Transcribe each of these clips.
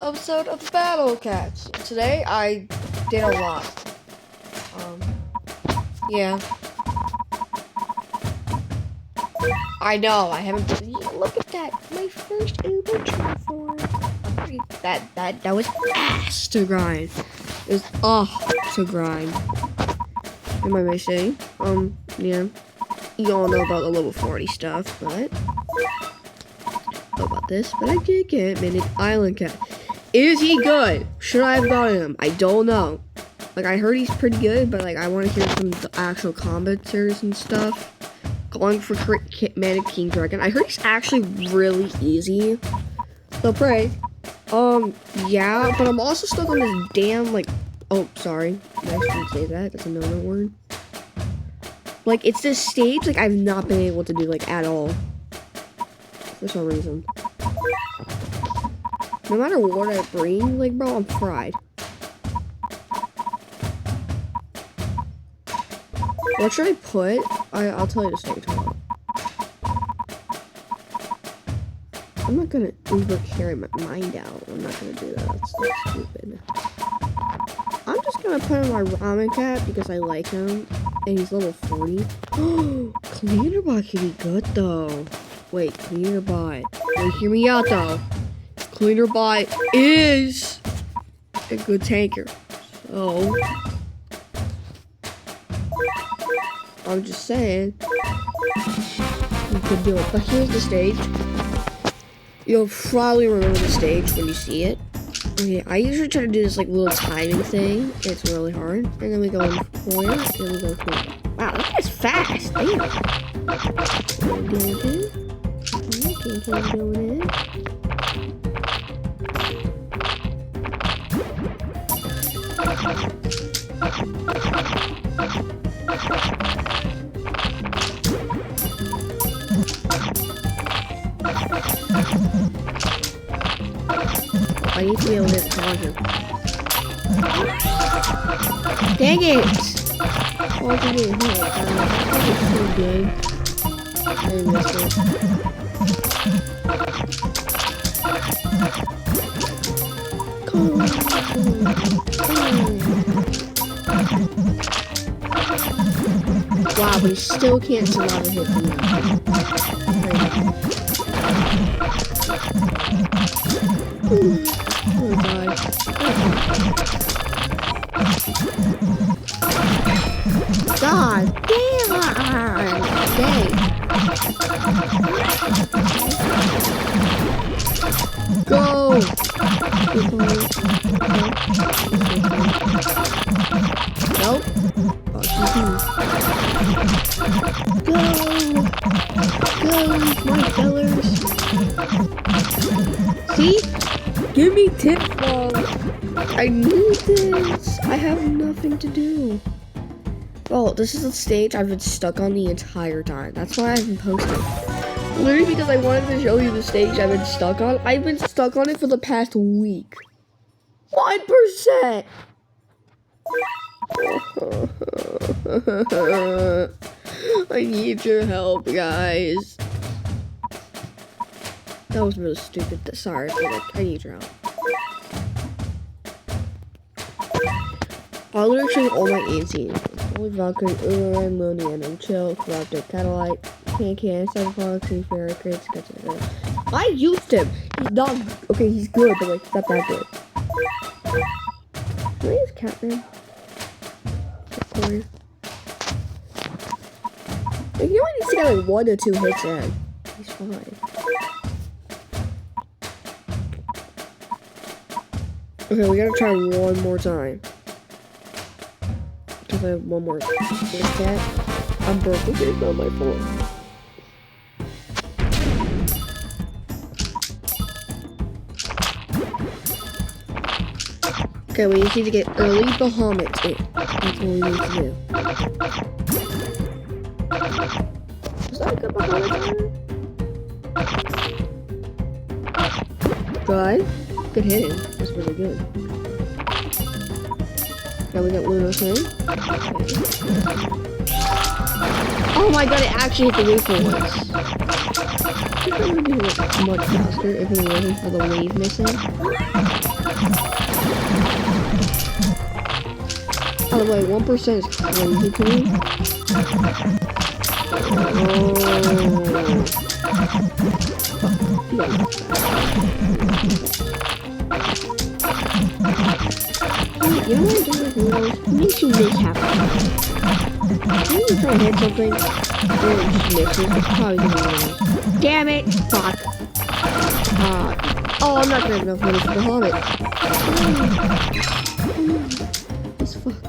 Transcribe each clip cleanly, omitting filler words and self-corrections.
episode of Battle Cats. Today I did a lot. Yeah. I know, I haven't been, look at that, my first Uber transform. That was ass to grind. It was to grind. Am I saying? Yeah. You all know about the level 40 stuff, but about this, but I did get Minute Island Cat. Is he good? Should I have gotten him? I don't know. Like, I heard he's pretty good, but like I want to hear some actual commenters and stuff. Going for Mana King Dragon. I heard he's actually really easy. So pray. Yeah, but I'm also stuck on this damn oh, sorry. I shouldn't say that. That's another word. Like, it's this stage like I've not been able to do at all. For some reason. No matter what I bring, bro, I'm fried. What should I put? I'll tell you the stage. Hold on. I'm not gonna Uber carry my mind out. I'm not gonna do that. That's stupid. I'm just gonna put in my Ramen Cat because I like him. And he's level 40. Cleanerbot can be good though. Wait, Cleanerbot. Wait, hear me out though. Cleanerbot is a good tanker. So I'm just saying you could do it. But here's the stage. You'll probably remember the stage when you see it. Okay, I usually try to do this little timing thing. It's really hard. And then we go in corner, and then we go through. Wow, that guy's fast. Damn. Keep doing it. I need to be able to charge him. Dang it! What did you hit? It's so good. I missed it. Wow, but he still can't survive a hit from that. Oh god. God damn! Dang. Go! Nope. Go! Go, my fellers! See? Give me tip ball. I need this. I have nothing to do. Oh, this is a stage I've been stuck on the entire time. That's why I've been posting. Literally because I wanted to show you the stage I've been stuck on. I've been stuck on it for the past week. 1%. I need your help, guys. That was really stupid. Sorry, but I need your help. I'll literally show you all my ANSI. Holy Valkyrie, Uran, Looney, and Chill, Corrupted, Catalyte, Can, Cyberpunk, Sea Fairy, Crates, etc. I used him! He's not. Okay, he's good, but he's not that good. Can I use Catman? Like, you only need to get 1 to 2 hits in. He's fine. Okay, we gotta try one more time. Because I have one more cat. I'm broken. It's not my fault. Okay, we need to get early Bahamut in. That's what we need to do. Is that a good Bahamut? Good. Good hitting. That's really good. Now we got Luno thing. Oh my god, it actually hit the wave for once. I think I would do it much faster if it wasn't for the wave missing. By the way, 1% is crazy to me. You know what I'm doing with noodles? Makes you miss half the time. When you try to hit something, and it just misses, it's probably gonna be noodles. Damn it! Fuck. Oh, I'm not gonna have enough money for the Hobbit. It's fucked.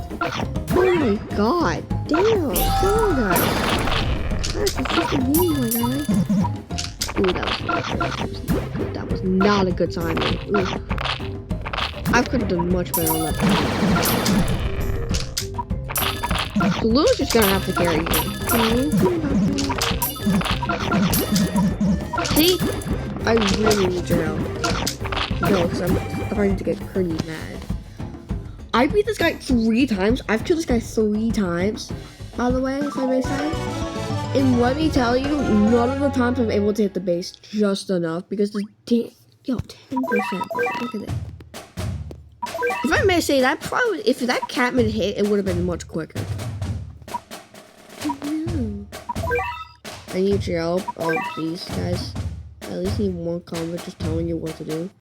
Oh my god. Damn. Come on, guys. That's a freaking game, my guy. Ooh, that was not a good timing. Ooh. I could have done much better on that. So Lou's just gonna have to carry you. See? I really need your help. No, because I'm starting to get pretty mad. I beat this guy 3 times. I've killed this guy 3 times, by the way, if I may say. And let me tell you, none of the times I'm able to hit the base just enough because the yo, 10%. Look at that. If I may say, that probably, if that Catman hit, it would have been much quicker. No. I need your help. Oh, please, guys. I at least need one comment just telling you what to do.